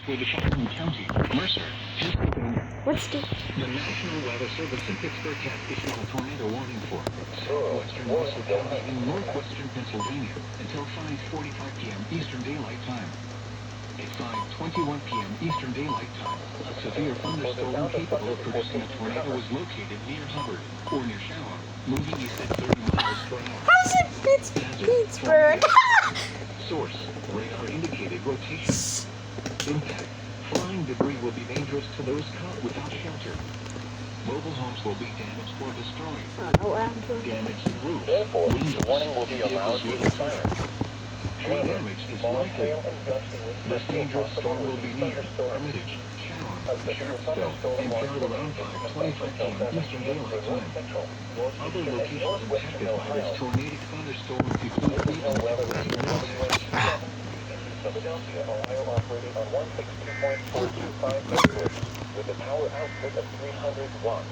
For the following county, Mercer, Pennsylvania. What's the... The National Weather Service in Pittsburgh has issued a tornado warning for southwestern Mercer County in northwestern Pennsylvania until 5:45 p.m. Eastern Daylight Time. At 5:21 p.m. Eastern Daylight Time, a severe thunderstorm capable of producing a tornado was located near Hubbard or near Shawa, moving east at 30 miles per hour. How's it Pittsburgh? Source: radar indicated rotation. Impact: flying debris will be dangerous to those caught without shelter. Mobile homes will be damaged or destroyed. I don't know what happened to him. Damaged roofs, Therefore, windows, warning will be allowed vehicles to will expire. tree damage is likely. This dangerous storm will be near Hermitage, Sharon, Sharpsville, and carried around 5:25 p.m. Eastern Daylight Time. Other locations impacted by this tornadic thunderstorm include Cleveland, Middlesex, Philadelphia, Ohio, operating on 162.425 megahertz with a power output of 300 watts.